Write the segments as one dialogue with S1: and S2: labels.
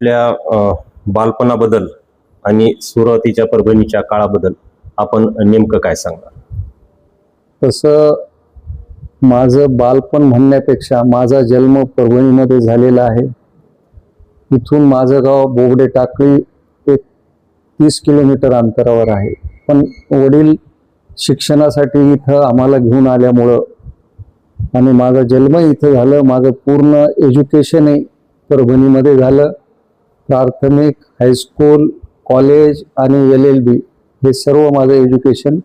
S1: आपल्या बालपणाबद्दल आणि सुरुवातीच्या परभणीच्या काळाबद्दल आपण नेमकं काय सांगणार?
S2: तसं माझं बालपण म्हणण्यापेक्षा माझा जन्म परभणीमध्ये झालेला आहे. इथून माझं गाव बोबडे टाकळी एक 30 किलोमीटर अंतरावर आहे. पण वडील शिक्षणासाठी इथं आम्हाला घेऊन आल्यामुळं आणि माझा जन्म इथं झालं. माझं पूर्ण एज्युकेशनही परभणीमध्ये झालं. प्राथमिक, हायस्कूल, कॉलेज आणि LLB हे सर्व माझं एज्युकेशन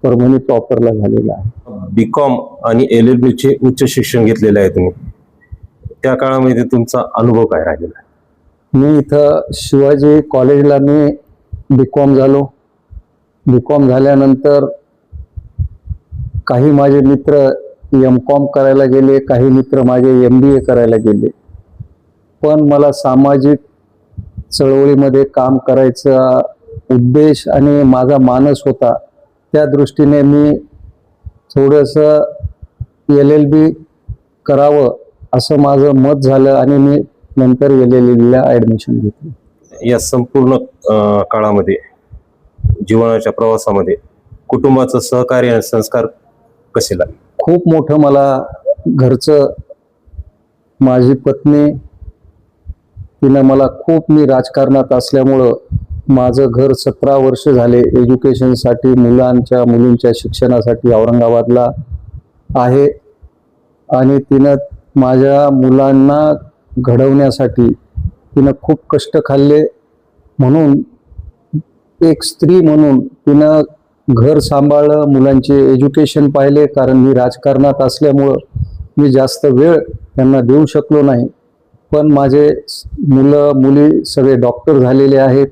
S2: परभणी प्रॉपरला झालेलं आहे.
S1: BCom आणि LLB चे उच्च शिक्षण घेतलेलं आहे तुम्ही. त्या काळामध्ये तुमचा अनुभव काय राहिलेला आहे?
S2: मी इथं शिवाजी कॉलेजला मी BCom झालो. BCom झाल्यानंतर काही माझे मित्र MCom करायला गेले, काही मित्र माझे MBA करायला गेले. पण मला सामाजिक चळवळीमध्ये काम करायचा उद्देश आणि माझा मानस होता. त्या दृष्टीने मी थोडंसं LLB करावं असं माझं मत झालं आणि मी नंतर LLBला ॲडमिशन घेतलं.
S1: या संपूर्ण काळामध्ये जीवनाच्या प्रवासामध्ये कुटुंबाचं सहकार्य आणि संस्कार कसे लागले?
S2: खूप मोठं मला घरचं, माझी पत्नी तिनं मला खूप, मी राजकारणात असल्यामुळं माझं घर 17 वर्ष झाले एज्युकेशनसाठी, मुलींच्या शिक्षणासाठी औरंगाबादला आहे. आणि तिनं माझ्या मुलांना घडवण्यासाठी तिनं खूप कष्ट खाल्ले. म्हणून एक स्त्री म्हणून तिनं घर सांभाळलं, मुलांचे एज्युकेशन पाहिले. कारण मी राजकारणात असल्यामुळं मी जास्त वेळ त्यांना देऊ शकलो नाही. पण माझे मुलं मुली सगळे डॉक्टर झालेले आहेत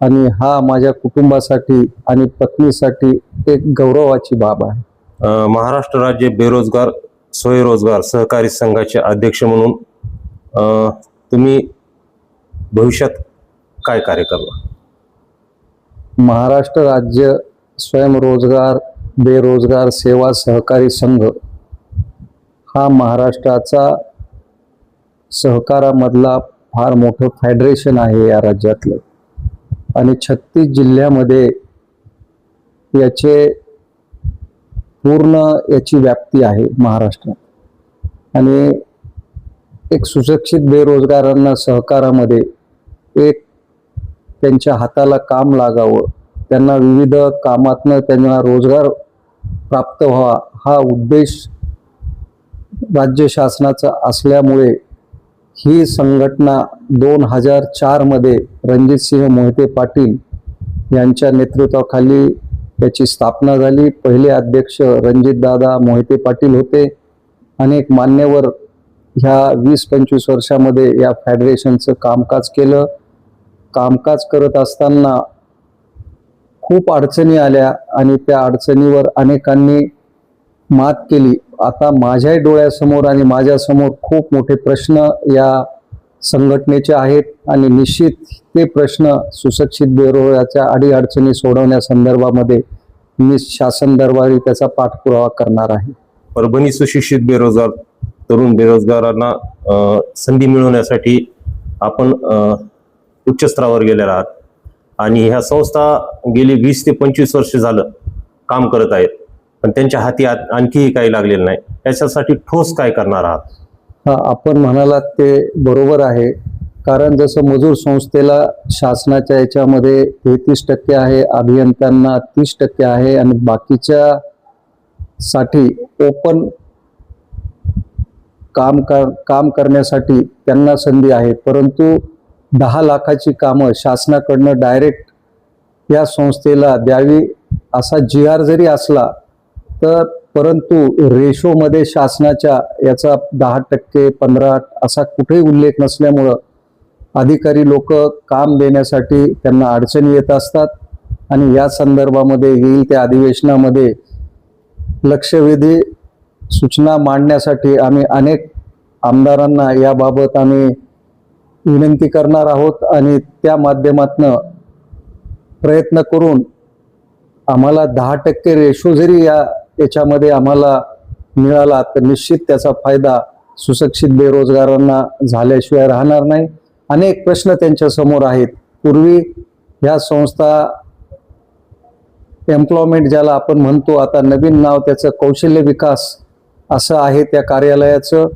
S2: आणि हा माझ्या कुटुंबासाठी आणि पत्नीसाठी एक गौरवाची बाब आहे.
S1: महाराष्ट्र राज्य बेरोजगार स्वयंरोजगार सहकारी संघाचे अध्यक्ष म्हणून तुम्ही भविष्यात काय कार्य करणार?
S2: महाराष्ट्र राज्य स्वयंरोजगार बेरोजगार सेवा सहकारी संघ हा महाराष्ट्राचा सहकारामधला फार मोठं फेडरेशन आहे या राज्यातलं. आणि 36 जिल्ह्यामध्ये याची व्याप्ती आहे महाराष्ट्रात. आणि एक सुशिक्षित बेरोजगारांना सहकारामध्ये एक त्यांच्या हाताला काम लागावं, त्यांना विविध कामातनं त्यांना रोजगार प्राप्त व्हावा हा उद्देश राज्य शासनाचा असल्यामुळे ही संघटना 2004 मध्ये रणजितसिंह मोहिते पाटील यांच्या नेतृत्वाखाली याची स्थापना झाली. पहिले अध्यक्ष रणजितदादा मोहिते पाटील होते. अनेक मान्यवर ह्या 20-25 वर्षामध्ये या फेडरेशनचं कामकाज केलं. कामकाज करत असताना खूप अडचणी आल्या आणि त्या अडचणीवर अनेकांनी मात केली. आता माझ्याही डोळ्यासमोर आणि माझ्यासमोर खूप मोठे प्रश्न या संघटनेचे आहेत आणि निश्चित ते प्रश्न सुशिक्षित बेरोजगाराच्या अडीअडचणी सोडवण्यासंदर्भामध्ये मी शासन दरबारी त्याचा पाठपुरावा करणार आहे.
S1: परभणी सुशिक्षित बेरोजगार तरुण बेरोजगारांना संधी मिळवण्यासाठी आपण उच्च स्तरावर गेलेला आहात आणि ह्या संस्था गेली 20 ते 25 वर्ष झालं काम करत आहेत. पण त्यांच्या हाती आणखीही काही लागलेलं नाही. याच्यासाठी ठोस काय करणार आहात?
S2: हा, आपण म्हणालात ते बरोबर आहे. कारण जसं मजूर संस्थेला शासनाच्या याच्यामध्ये 33% आहे, अभियंत्यांना 30% आहे आणि बाकीच्या साठी ओपन काम करण्यासाठी त्यांना संधी आहे. परंतु 10 लाखाची कामं शासनाकडनं डायरेक्ट या संस्थेला द्यावी असा GR जरी असला तर परंतु रेशोमध्ये शासनाच्या याचा 10%, 15% असा कुठेही उल्लेख नसल्यामुळं अधिकारी लोक काम देण्यासाठी त्यांना अडचणी येत असतात. आणि या संदर्भामध्ये येईल त्या अधिवेशनामध्ये लक्षवेधी सूचना मांडण्यासाठी आम्ही अनेक आमदारांना याबाबत आम्ही विनंती करणार आहोत आणि त्या माध्यमातून प्रयत्न करून आम्हाला 10% रेशो जरी याच्यामध्ये आम्हाला मिळाला तर निश्चित त्याचा फायदा सुशिक्षित बेरोजगारांना झाल्याशिवाय राहणार नाही. अनेक प्रश्न त्यांच्या समोर आहेत. पूर्वी ह्या संस्था एम्प्लॉयमेंट ज्याला आपण म्हणतो, आता नवीन नाव त्याचं कौशल्य विकास असं आहे त्या कार्यालयाचं.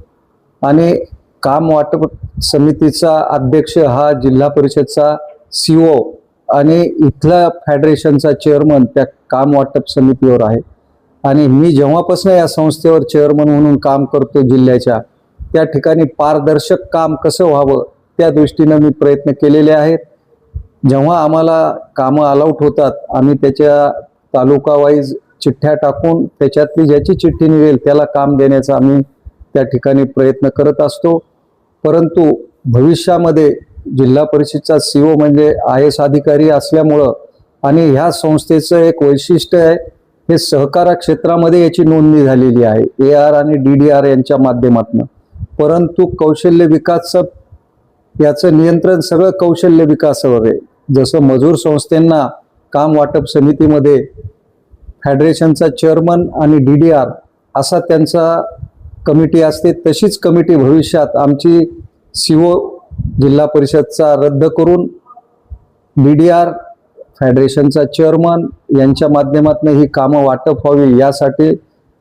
S2: आणि काम वाटप समितीचा अध्यक्ष हा जिल्हा परिषदचा CO आणि इथल्या फेडरेशनचा चेअरमन त्या काम वाटप समितीवर आहे. आणि मी जेव्हापासून या संस्थेवर चेअरमन म्हणून काम करतो जिल्ह्याच्या, त्या ठिकाणी पारदर्शक काम कसं व्हावं त्या दृष्टीनं मी प्रयत्न केलेले आहेत. जेव्हा आम्हाला कामं अलॉट होतात, आम्ही त्याच्या तालुका वाईज चिठ्ठ्या टाकून त्याच्यातली ज्याची चिठ्ठी निघेल त्याला काम देण्याचा आम्ही त्या ठिकाणी प्रयत्न करत असतो. परंतु भविष्यामध्ये जिल्हा परिषदचा CO म्हणजे IAS अधिकारी असल्यामुळं आणि ह्या संस्थेचं एक वैशिष्ट्य आहे, हे सहकार क्षेत्रामध्ये याची नोंदणी झालेली आहे AR आणि DDR यांच्या माध्यमातून. परंतु कौशल्य विकासचं याचं नियंत्रण सगळं कौशल्य विकासावर आहे. जसं मजूर संस्थांना काम वाटप समितीमध्ये फेडरेशनचा चेअरमन आणि DDR असा त्यांचा कमिटी असते, तशीच कमिटी भविष्यात आमची CO जिल्हा परिषदचा रद्द करून DDR फेडरेशनचा चेअरमन यांच्या माध्यमातून ही कामं वाटप व्हावी यासाठी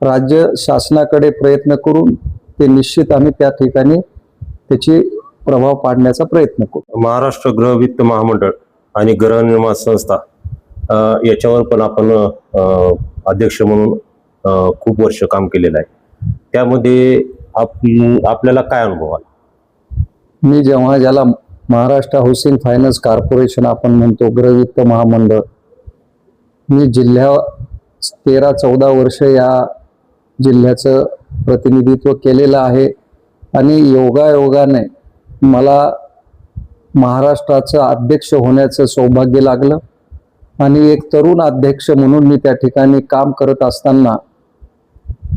S2: राज्य शासनाकडे प्रयत्न करून ते निश्चित आम्ही त्या ठिकाणी त्याची प्रभाव पाडण्याचा प्रयत्न करू.
S1: महाराष्ट्र गृह वित्त महामंडळ आणि गृहनिर्माण संस्था याच्यावर पण आपण अध्यक्ष म्हणून खूप वर्ष काम केलेलं आहे. त्यामध्ये आपल्याला काय अनुभव आला?
S2: मी जेव्हा ज्याला महाराष्ट्र हाऊसिंग फायनान्स कॉर्पोरेशन आपण म्हणतो, गृहवित्त महामंडळ, मी जिल्ह्या 13-14 वर्ष या जिल्ह्याचं प्रतिनिधित्व केलेलं आहे. आणि योगायोगाने मला महाराष्ट्राचं अध्यक्ष होण्याचं सौभाग्य लागलं. आणि एक तरुण अध्यक्ष म्हणून मी त्या ठिकाणी काम करत असताना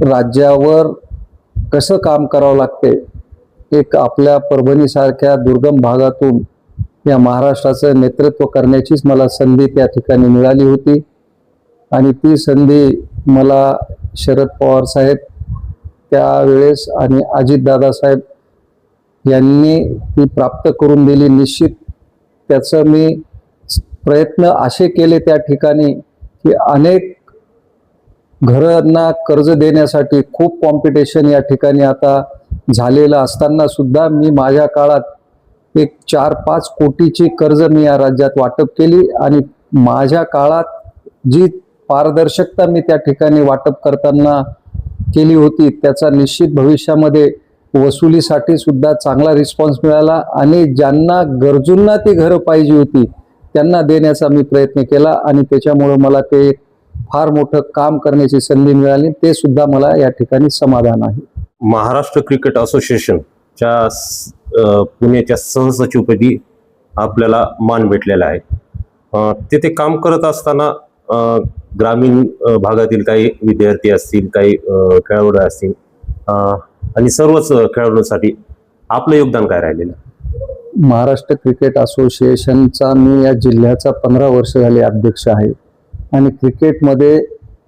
S2: राज्यावर कसं काम करावं लागते, एक आपल्या परभणीसारख्या दुर्गम भागातून या महाराष्ट्राचं नेतृत्व करण्याचीच मला संधी त्या ठिकाणी मिळाली होती. आणि ती संधी मला शरद पवार साहेब त्यावेळेस आणि अजितदादा साहेब यांनी ती प्राप्त करून दिली. निश्चित त्याचं मी प्रयत्न असे केले त्या ठिकाणी की अनेक घरांना कर्ज देण्यासाठी खूप कॉम्पिटिशन या ठिकाणी आता झालेलं असताना सुद्धा मी माझ्या काळात एक 4-5 कोटीची कर्ज मी या राज्यात वाटप केली. आणि माझ्या काळात जी पारदर्शकता मी त्या ठिकाणी वाटप करताना केली होती त्याचा निश्चित भविष्यामध्ये वसुलीसाठी सुद्धा चांगला रिस्पॉन्स मिळाला. आणि ज्यांना गरजूंना ती घरं पाहिजे होती त्यांना देण्याचा मी प्रयत्न केला. आणि त्याच्यामुळं मला ते फार मोठं काम करण्याची संधी मिळाली, ते सुद्धा मला या ठिकाणी समाधान आहे.
S1: महाराष्ट्र क्रिकेट असोसिएशनच्या पुण्याच्या सहसचिवपदी आपल्याला मान भेटलेला आहे. तिथे काम करत असताना ग्रामीण भागातील काही विद्यार्थी असतील, काही खेळाडू असतील आणि सर्वच खेळाडूंसाठी आपलं योगदान काय राहिलेलं?
S2: महाराष्ट्र क्रिकेट असोसिएशनचा मी या जिल्ह्याचा 15 वर्ष झाले अध्यक्ष आहे. आणि क्रिकेटमध्ये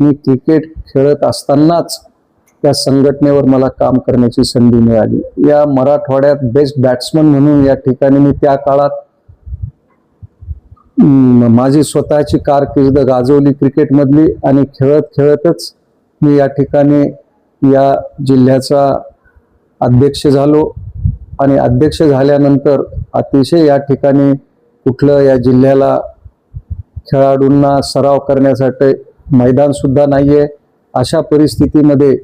S2: मी क्रिकेट खेळत असतानाच त्या संघटनेवर मला काम करण्याची संधी मिळाली. या मराठवाड्यात बेस्ट बॅट्समन म्हणून या ठिकाणी मी त्या काळात माझी स्वतःची कारकीर्द गाजवली क्रिकेटमधली. आणि खेळत खेळतच मी या ठिकाणी या जिल्ह्याचा अध्यक्ष झालो. आणि अध्यक्ष झाल्यानंतर अतिशय या ठिकाणी कुठलं या जिल्ह्याला खेळाडूंना सराव करण्यासाठी मैदान सुद्धा नाहीये. अशा परिस्थितीमध्ये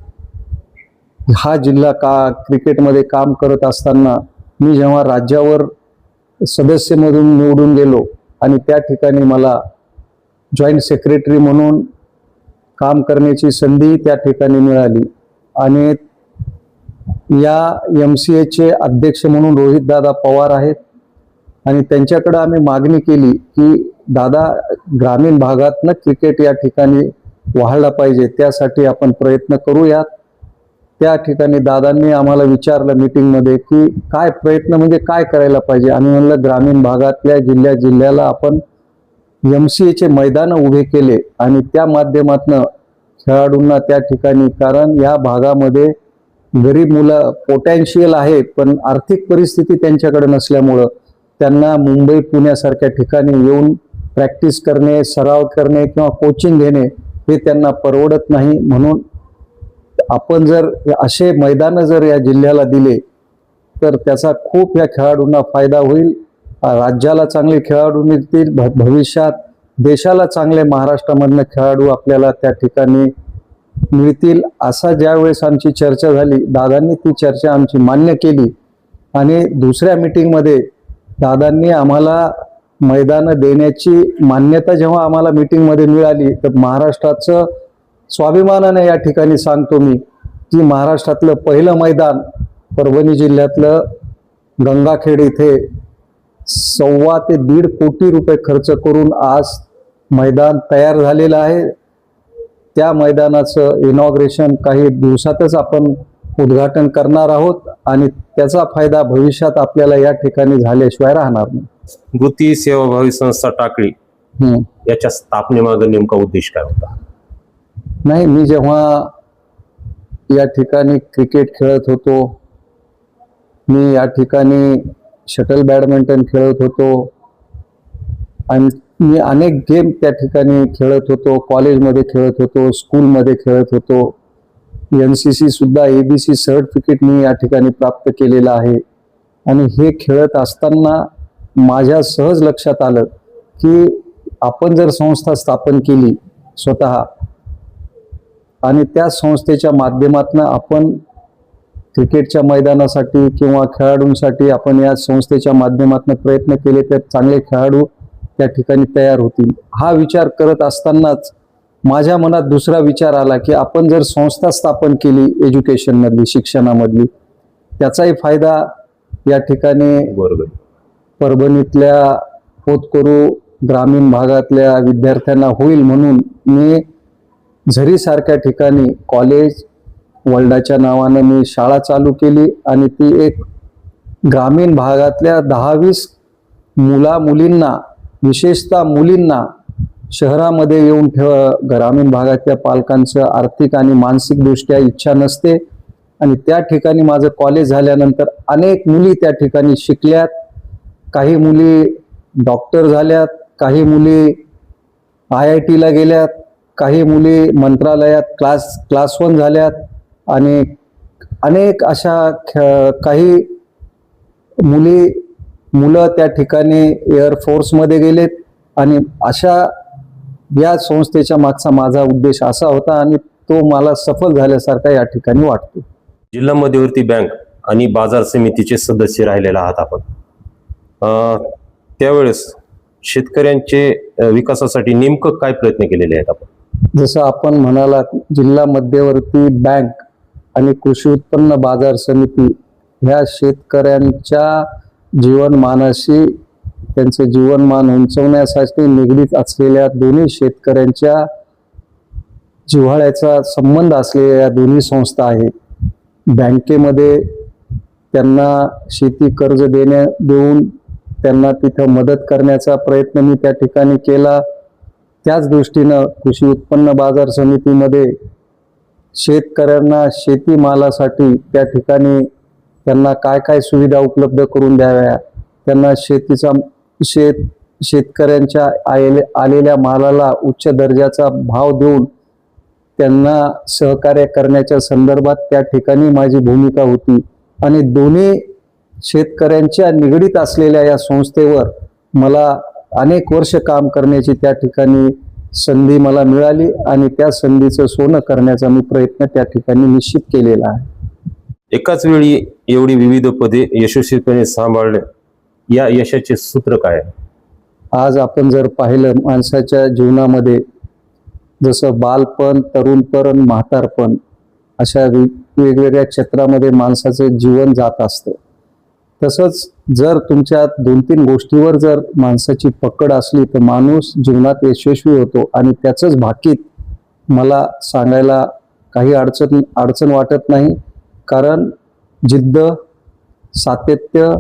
S2: हा जिल्हा क्रिकेटमध्ये काम करत असताना मी जेव्हा राज्यावर सदस्यमधून निवडून गेलो आणि त्या ठिकाणी मला जॉईंट सेक्रेटरी म्हणून काम करण्याची संधी त्या ठिकाणी मिळाली. आणि या MCAचे अध्यक्ष म्हणून रोहितदादा पवार आहेत. आणि त्यांच्याकडे आम्ही मागणी केली की दादा, ग्रामीण भागातनं क्रिकेट या ठिकाणी वाढला पाहिजे, त्यासाठी आपण प्रयत्न करूयात. त्या ठिकाणी दादांनी आम्हाला विचारलं मीटिंगमध्ये की काय प्रयत्न म्हणजे काय करायला पाहिजे. आम्ही म्हणलं ग्रामीण भागातल्या जिल्ह्याला आपण MCAचे मैदानं उभे केले आणि त्या माध्यमातून खेळाडूंना त्या ठिकाणी, कारण या भागामध्ये गरीब मुलं पोटॅन्शियल आहे पण आर्थिक परिस्थिती त्यांच्याकडे नसल्यामुळं त्यांना मुंबई पुण्यासारख्या ठिकाणी येऊन प्रॅक्टिस करणे, सराव करणे किंवा कोचिंग घेणे हे त्यांना परवडत नाही. म्हणून आपण जर असे मैदानं जर या जिल्ह्याला दिले तर त्याचा खूप या खेळाडूंना फायदा होईल. राज्याला चांगले खेळाडू मिळतील, भविष्यात देशाला चांगले महाराष्ट्रामधनं खेळाडू आपल्याला त्या ठिकाणी मिळतील. असा ज्यावेळेस आमची चर्चा झाली, दादांनी ती चर्चा आमची मान्य केली आणि दुसऱ्या मीटिंगमध्ये दादांनी आम्हाला मैदानं देण्याची मान्यता जेव्हा आम्हाला मीटिंगमध्ये मिळाली, तर महाराष्ट्राचं स्वाभिमानाने या ठिकाणी सांगतो मी की महाराष्ट्रातलं पहिलं मैदान परभणी जिल्ह्यातलं गंगाखेड इथे 1.25 ते 1.5 कोटी रुपये खर्च करून आज मैदान तयार झालेलं आहे. त्या मैदानाचं इनॉग्रेशन काही दिवसातच आपण उद्घाटन करणार आहोत आणि त्याचा फायदा भविष्यात आपल्याला या ठिकाणी झाल्याशिवाय राहणार नाही.
S1: वृत्ती सेवाभावी संस्था टाकळी याच्या स्थापनेमागे नेमका उद्देश काय होता?
S2: नाही, मी जेव्हा या ठिकाणी क्रिकेट खेळत होतो, मी या ठिकाणी शटल बॅडमिंटन खेळत होतो आणि मी अनेक गेम त्या ठिकाणी खेळत होतो. कॉलेजमध्ये खेळत होतो, स्कूलमध्ये खेळत होतो. NCC सुद्धा ABC सर्टिफिकेट मी या ठिकाणी प्राप्त केलेलं आहे. आणि हे खेळत असताना माझ्या सहज लक्षात आलं की आपण जर संस्था स्थापन केली स्वतः आणि त्या संस्थेच्या माध्यमातून आपण क्रिकेटच्या मैदानासाठी किंवा खेळाडूंसाठी आपण या संस्थेच्या माध्यमातून प्रयत्न केले तर चांगले खेळाडू त्या ठिकाणी तयार होतील. हा विचार करत असतानाच माझ्या मनात दुसरा विचार आला की आपण जर संस्था स्थापन केली एज्युकेशनमधली, शिक्षणामधली, त्याचाही फायदा या ठिकाणी परभणीतल्या होतकरू ग्रामीण भागातल्या विद्यार्थ्यांना होईल. म्हणून मी झरीसारख्या ठिकाणी कॉलेज वर्ल्डाच्या नावानं मी शाळा चालू केली आणि ती एक ग्रामीण भागातल्या 10-20 मुलींना, विशेषतः मुलींना शहरामध्ये येऊन ग्रामीण भागातल्या पालकांचं आर्थिक आणि मानसिक दृष्ट्या इच्छा नसते आणि त्या ठिकाणी माझं कॉलेज झाल्यानंतर अनेक मुली त्या ठिकाणी शिकल्यात. काही मुली डॉक्टर झाल्यात, काही मुली IIT ला गेल्यात, काही मुली मंत्रालयात क्लास 1 झाल्यात आणि अनेक अशा काही मुलं त्या ठिकाणी एअरफोर्समध्ये गेलेत. आणि अशा या संस्थेच्या मागचा माझा उद्देश असा होता आणि तो मला सफल झाल्यासारखा या ठिकाणी वाटतो.
S1: जिल्हा मध्यवर्ती बँक आणि बाजार समितीचे सदस्य राहिलेला आहात आपण. त्यावेळेस शेतकऱ्यांचे विकासासाठी नेमकं काय प्रयत्न केलेले आहेत आपण?
S2: जसं आपण म्हणाला, जिल्हा मध्यवर्ती बँक आणि कृषी उत्पन्न बाजार समिती ह्या शेतकऱ्यांच्या जीवनमानाशी, त्यांचे जीवनमान उंचवण्यासाठी निगडीत असलेल्या दोन्ही शेतकऱ्यांच्या जिव्हाळ्याचा संबंध असलेल्या या दोन्ही संस्था आहेत. बँकेमध्ये त्यांना शेती कर्ज देऊन त्यांना तिथं मदत करण्याचा प्रयत्न मी त्या ठिकाणी केला. त्याच दृष्टीनं कृषी उत्पन्न बाजार समितीमध्ये शेतकऱ्यांना शेतीमालासाठी त्या ठिकाणी त्यांना काय काय सुविधा उपलब्ध करून द्याव्या, त्यांना शेतकऱ्यांच्या आलेल्या मालाला उच्च दर्जाचा भाव देऊन त्यांना सहकार्य करण्याच्या संदर्भात त्या ठिकाणी माझी भूमिका होती. आणि दोन्ही शेतकऱ्यांच्या निगडीत असलेल्या या संस्थेवर मला अनेक वर्ष काम करण्याची त्या ठिकाणी संधी मला मिळाली आणि त्या संधीचं सोनं करण्याचा मी प्रयत्न त्या ठिकाणी निश्चित केलेला आहे.
S1: एकाच वेळी एवढी विविध पदे यशस्वीपणे सांभाळणे, या यशाचे सूत्र काय आहे?
S2: आज आपण जर पाहिलं, माणसाच्या जीवनामध्ये जसं बालपण, तरुणपण, म्हातारपण अशा वेगवेगळ्या क्षेत्रामध्ये माणसाचं जीवन जात असतं. तसंच जर तुमच्या 2-3 गोष्टीवर जर माणसाची पकड असली तर माणूस जीवनात यशस्वी होतो. आणि त्याचंच भाकीत मला सांगायला काही अडचण वाटत नाही. कारण जिद्द, सातत्य,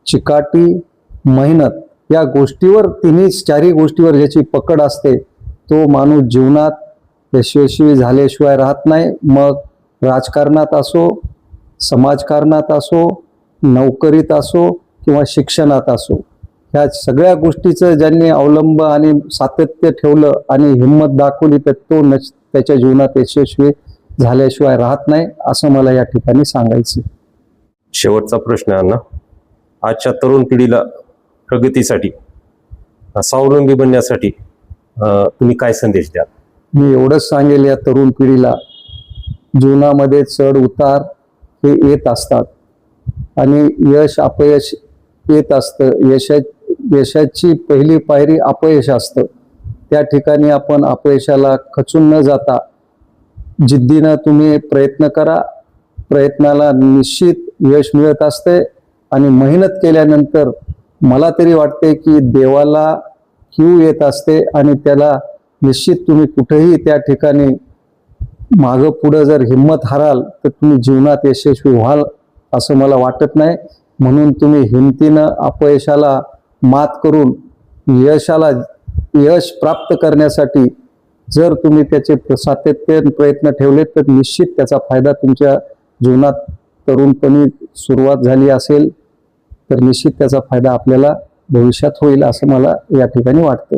S2: चिकाटी, मेहनत या गोष्टीवर, 4ही गोष्टीवर ज्याची पकड असते तो माणूस जीवनात यशस्वी झाल्याशिवाय राहत नाही. मग राजकारणात असो, समाजकारणात असो, नोकरीत असो किंवा शिक्षणात असो, ह्या सगळ्या गोष्टीचं ज्यांनी अवलंब आणि सातत्य ठेवलं आणि हिंमत दाखवली तर तो त्याच्या जीवनात यशस्वी झाल्याशिवाय राहत नाही, असं मला या ठिकाणी सांगायचं.
S1: शेवटचा प्रश्न आहे अण्णा, आजच्या तरुण पिढीला प्रगतीसाठी स्वावलंबी बनण्यासाठी तुम्ही काय संदेश द्याल?
S2: मी एवढंच सांगेल या तरुण पिढीला, जीवनामध्ये चढ उतार हे येत असतात आणि यश अपयश येत असतं. यशाची पहिली पायरी अपयश असतं. त्या ठिकाणी आपण अपयशाला खचून न जाता जिद्दीनं तुम्ही प्रयत्न करा. प्रयत्नाला निश्चित यश मिळत असते आणि मेहनत केल्यानंतर मला तरी वाटते की देवाला कीव येत असते आणि त्याला निश्चित तुम्ही कुठेही त्या ठिकाणी मागं पुढं जर हिंमत हाराल तर तुम्ही जीवनात यशस्वी व्हाल असं मला वाटत नाही. म्हणून तुम्ही हिमतीनं अपयशाला मात करून यश प्राप्त करण्यासाठी जर तुम्ही त्याचे सातत्याने प्रयत्न ठेवले तर निश्चित त्याचा फायदा तुमच्या जीवनात तरुणपणी सुरुवात झाली असेल तर निश्चित त्याचा फायदा आपल्याला भविष्यात होईल असं मला या ठिकाणी वाटतं.